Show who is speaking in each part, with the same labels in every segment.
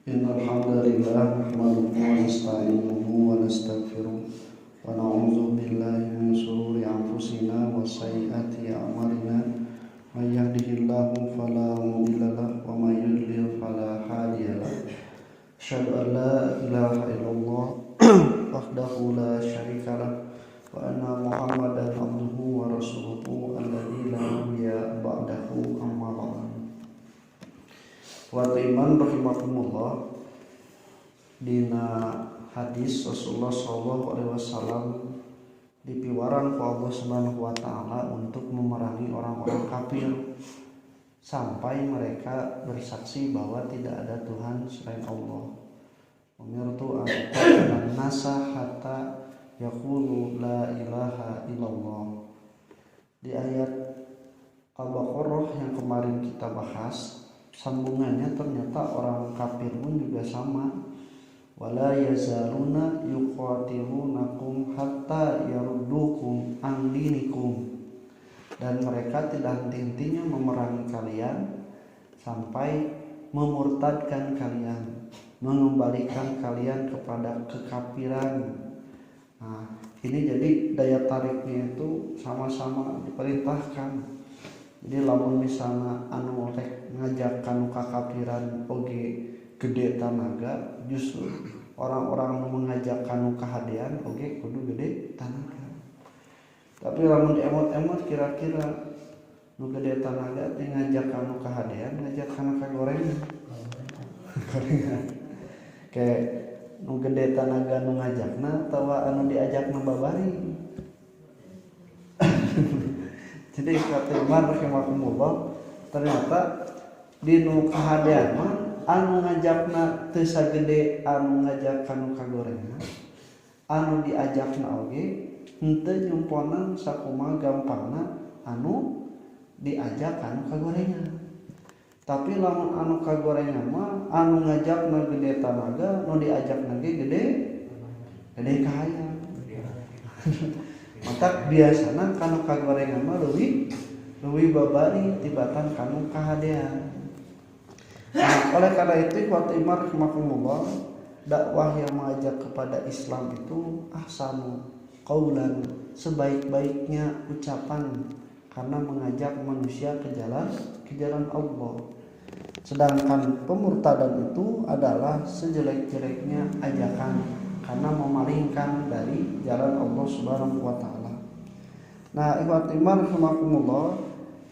Speaker 1: Innal hamdalillah nahmaduhu wa nasta'inuhu wa nastaghfiruh wa na'udzu billahi min shururi anfusina wa sayyiati a'malina may yahdihillahu fala mudilla lahu wa may yudlil fala hadiya lahu asyhadu an la ilaha illallah wahdahu la syarika lahu wa anna muhammadan abduhu wa rasuluhu alladzi la nabiyya ba'dahu amma ba'd. Wa iman rahimakumullah, dina hadis Rasulullah SAW dipiwaran ku Allah Subhanahu wa taala untuk memerangi orang-orang kafir sampai mereka bersaksi bahwa tidak ada Tuhan selain Allah. Umirtu an uqatila nasa hatta yaqulu la ilaha illallah. Di ayat Al-Baqarah yang kemarin kita bahas, sambungannya ternyata orang kafir pun juga sama. Wala yazaluna yuqatilunakum hatta yaruddukum an dinikum. Dan mereka tidak henti-hentinya memerangi kalian sampai memurtadkan kalian, mengembalikan kalian kepada kekafiran. Nah, ini jadi daya tariknya itu sama-sama diperintahkan. Jadi lamun misalnya anu rek ngajak kanu kakafiran oge gede tanaga, justru orang-orang mengajak kanu kahadean oge kudu gede tanaga. Tapi lamun diemot-emot kira-kira nu gede tanaga teh ngajak kanu kahadean, ngajak kanu kagorengan. Gorengan. Kayak nu gede tanaga nu ngajakna tawa anu diajakna babari. Jadi ikhwatiman rahimakumullah, ternyata di nu kahadean mah anu ngajakna teu sagede anu ngajak kanu kagorengan, anu diajakna oge henteu nyumponan sakumaha gampangna anu diajak kanu kagorengan. Tapi lamun anu kagorengan mah anu ngajakna gede tanaga, nu diajakna ge gede kahayang. Maka biasana kanu kagorengan mah leuwih babari tibatan kanu kahadean. Nah, oleh karena itu waktu imar rahimakumullah, dakwah yang mengajak kepada Islam itu ahsanu qaulan, sebaik-baiknya ucapan, karena mengajak manusia ke jalan Allah. Sedangkan pemurtadan itu adalah sejelek-jeleknya ajakan, karena memalingkan dari jalan Allah Subhanahu wa taala. Nah, ikhwat iman rahimakumullah,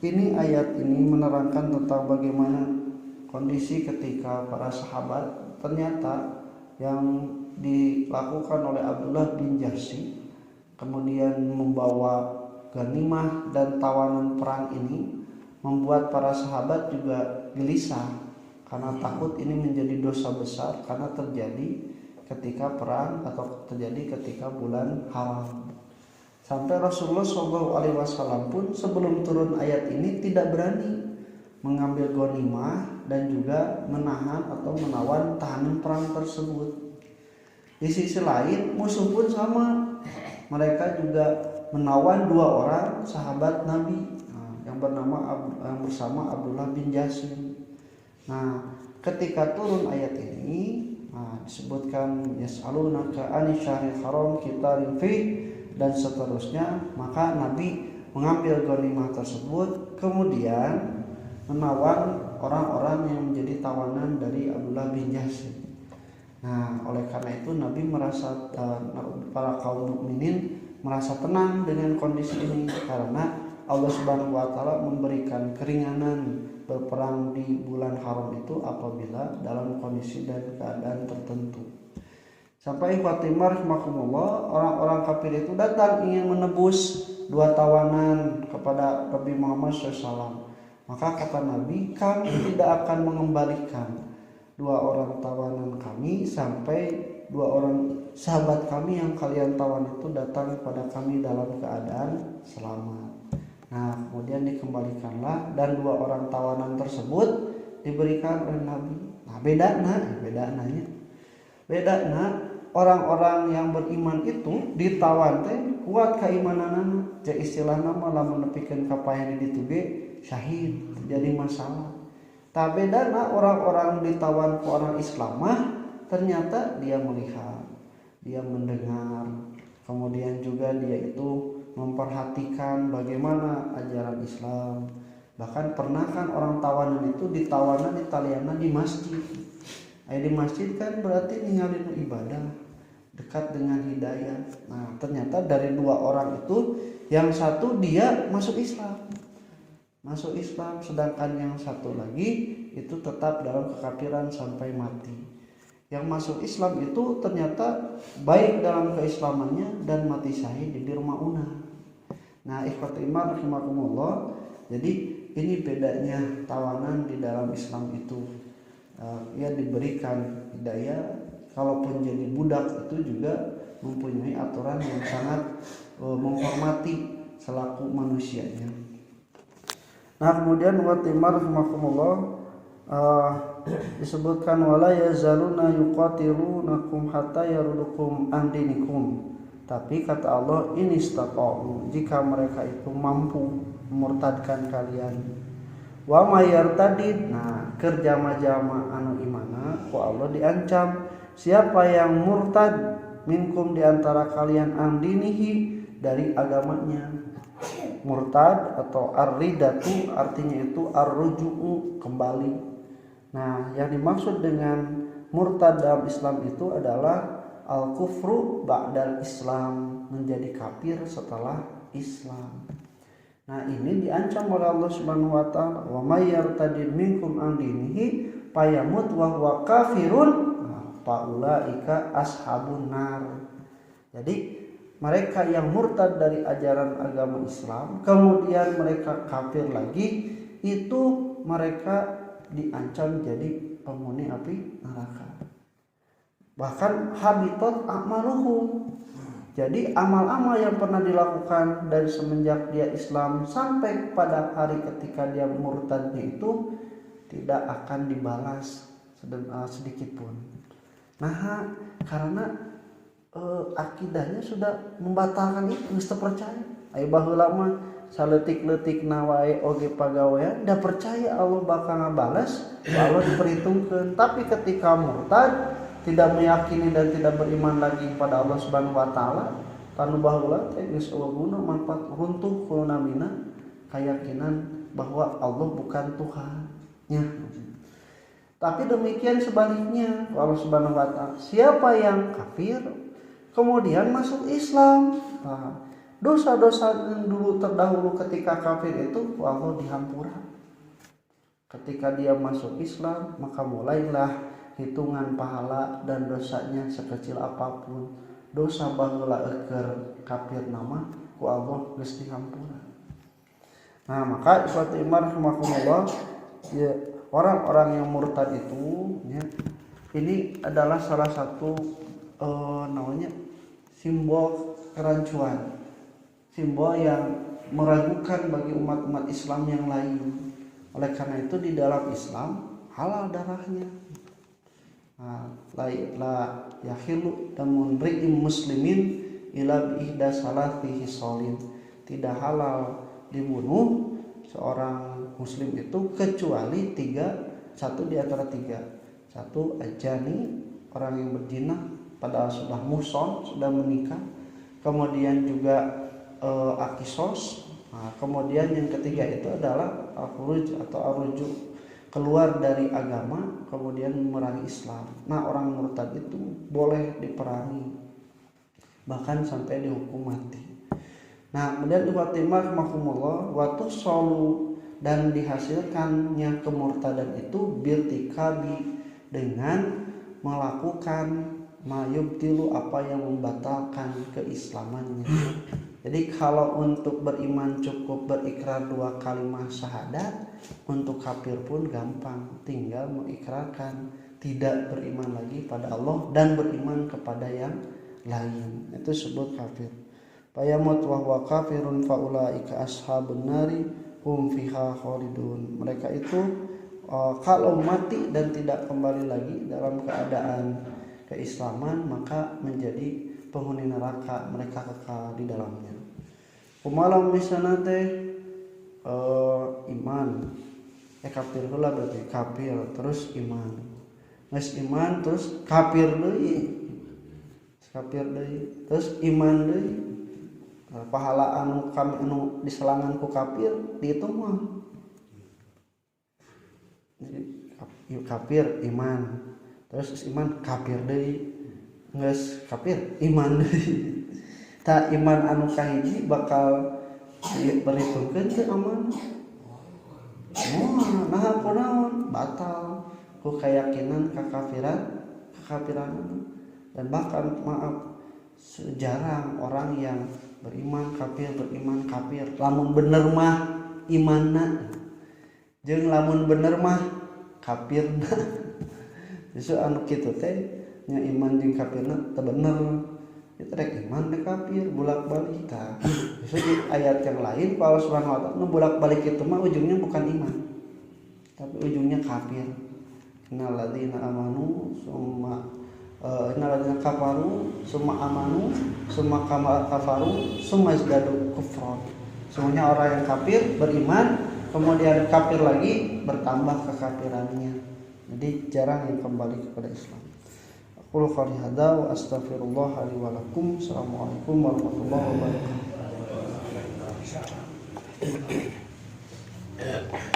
Speaker 1: ini ayat ini menerangkan tentang bagaimana kondisi ketika para sahabat ternyata yang dilakukan oleh Abdullah bin Jahsy kemudian membawa ghanimah dan tawanan perang ini membuat para sahabat juga gelisah karena takut ini menjadi dosa besar karena terjadi ketika perang atau terjadi ketika bulan haram. Sampai Rasulullah SAW pun sebelum turun ayat ini tidak berani mengambil ghanimah dan juga menahan atau menawan tahanan perang tersebut. Di sisi lain musuh pun sama, mereka juga menawan dua orang sahabat Nabi yang bersama Abdullah bin Jahsy. Nah, ketika turun ayat ini disebutkan yas'alunaka anis syahril haram qitalin fi dan seterusnya, maka Nabi mengambil ghanimah tersebut kemudian menawan orang-orang yang menjadi tawanan dari Abdullah bin Jahsy. Nah, oleh karena itu Nabi merasa para kaum mukminin merasa tenang dengan kondisi ini karena Allah Subhanahu wa taala memberikan keringanan berperang di bulan haram itu apabila dalam kondisi dan keadaan tertentu. Sampai Fatimah rahimakumullah, orang-orang kafir itu datang ingin menebus dua tawanan kepada Nabi Muhammad SAW. Maka kata Nabi, kami tidak akan mengembalikan dua orang tawanan kami sampai dua orang sahabat kami yang kalian tawan itu datang kepada kami dalam keadaan selamat. Nah, kemudian dikembalikanlah dan dua orang tawanan tersebut diberikan oleh Nabi. Nah, bedanya orang-orang yang beriman itu ditawan teh kuat keimananana, jadi istilahna mah lamun nepikeun ka paeh di ditu ge syahid, jadi masalah. Tabedana orang-orang ditawan ke orang Islam mah ternyata dia melihat, dia mendengar, kemudian juga dia itu memperhatikan bagaimana ajaran Islam. Bahkan pernah kan orang tawanan itu ditawanan di taliana di masjid. Di masjid kan berarti ninggalin ibadah, dekat dengan hidayah. Nah ternyata dari dua orang itu yang satu dia masuk Islam, sedangkan yang satu lagi itu tetap dalam kekafiran sampai mati. Yang masuk Islam itu ternyata baik dalam keislamannya dan mati syahid di Maunah. Nah ikhwatul iman rahimakumullah, jadi ini bedanya tawanan di dalam Islam itu. Ia diberikan hidayah, kalaupun jadi budak itu juga mempunyai aturan yang sangat menghormati selaku manusianya. Nah kemudian wa timar rahimakumullah disebutkan wala yazaluna yuqatilunakum hatta yarudukum an dinikum. Tapi kata Allah ini istata'u, jika mereka itu mampu memurtadkan kalian. Wa mayartadid, nah kerjama-jama anu imana ku Allah diancam siapa yang murtad minkum diantara kalian an dinihi dari agamanya. Murtad atau ar-ridatu artinya itu ar-ruju'u, kembali. Nah yang dimaksud dengan murtad dalam Islam itu adalah al-kufru ba'dal Islam, menjadi kafir setelah Islam. Nah ini diancam oleh Allah Subhanahu wa taala, wa may yartadid minkum an dinihi fayamut wa huwa kafirun faulaika ashabun nar. Jadi mereka yang murtad dari ajaran agama Islam kemudian mereka kafir lagi, itu mereka diancam jadi penghuni api neraka. Bahkan habitat amaluhum, jadi amal-amal yang pernah dilakukan dari semenjak dia Islam sampai pada hari ketika dia murtadnya itu tidak akan dibalas sedikit pun. Nah karena akidahnya sudah membatalkan itu, geus percaya. Aya baheula mah saletik-letik nawae oge pagawean da percaya Allah bakal ngabalas, Allah diperhitungkeun. Tapi ketika murtad, tidak meyakini dan tidak beriman lagi pada Allah Subhanahu wa taala, tanu baheula teh geus guna manfaat runtuh kulunamina keyakinan bahwa Allah bukan Tuhannya. Tapi demikian sebaliknya, Allah Subhanahu wa taala, siapa yang kafir kemudian masuk Islam, dosa-dosa yang dulu terdahulu ketika kafir itu Allah dihampura. Ketika dia masuk Islam, maka mulailah hitungan pahala dan dosanya sekecil apapun. Dosa baheula eukeur kafir nama ku Allah geus dihampura. Nah maka ikhwati iman rahimakumullah, ya, orang-orang yang murtad itu ya, ini adalah salah satu namanya simbol kerancuan, simbol yang meragukan bagi umat-umat Islam yang lain. Oleh karena itu di dalam Islam halal darahnya. La yahilu damun ri'im muslimin ila ihda salati hisolin. Tidak halal dibunuh seorang muslim itu kecuali satu di antara tiga. Satu ajani, orang yang berzina padahal sudah muhson, sudah menikah. Kemudian juga akisos. Kemudian yang ketiga itu adalah al-khuruj atau ar-ruju, keluar dari agama kemudian memerangi Islam. Nah orang murtad itu boleh diperangi, bahkan sampai dihukum mati. Nah kemudian ikhwatimah rahmakumullah, waktu solu dan dihasilkannya kemurtadan itu birtikabi, dengan melakukan mayubtilu, apa yang membatalkan keislamannya. Jadi kalau untuk beriman cukup berikrar 2 kalimat syahadat, untuk kafir pun gampang, tinggal mengikrarkan tidak beriman lagi pada Allah dan beriman kepada yang lain, itu sebut kafir. Fayamut wa huwa kafirun faulaika ashabun nari hum fiha khalidun. Mereka itu kalau mati dan tidak kembali lagi dalam keadaan keislaman, maka menjadi penghuni neraka, mereka kekal di dalamnya. Kumalam misalnya teh iman kafir heula berarti kafir terus iman. Geus iman terus kafir deui. Kafir deui terus iman deui. Pahala anu kami anu diselangan ku kafir dihitung mah. Kafir iman terus iman kafir deui. Geus kafir iman deui. Ta iman anu kahiji bakal diperhitungkeun teu aman. Nah kunaon batal ku keyakinan kekafiran dan bahkan maaf sejarang orang yang beriman kafir lamun bener mah imanna jeung lamun bener mah kafirna. Justru anu kitu teh nya iman jeung kafirna teu bener. Itu rek iman rek kafir bolak-balik ta. Justru di ayat yang lain Allah Subhanahu wa taala bolak-balik itu mah ujungnya bukan iman. Tapi ujungnya kafir. Innal ladzina amanu summa innal ladzina kafaru summa amanu summa kafaru summa izdadu kufran. Semuanya orang yang kafir beriman kemudian kafir lagi bertambah kekafirannya. Jadi jarang yang kembali kepada Islam. Qul qali hada wa astaghfirullah li wa lakum. Assalamualaikum warahmatullahi wabarakatuh.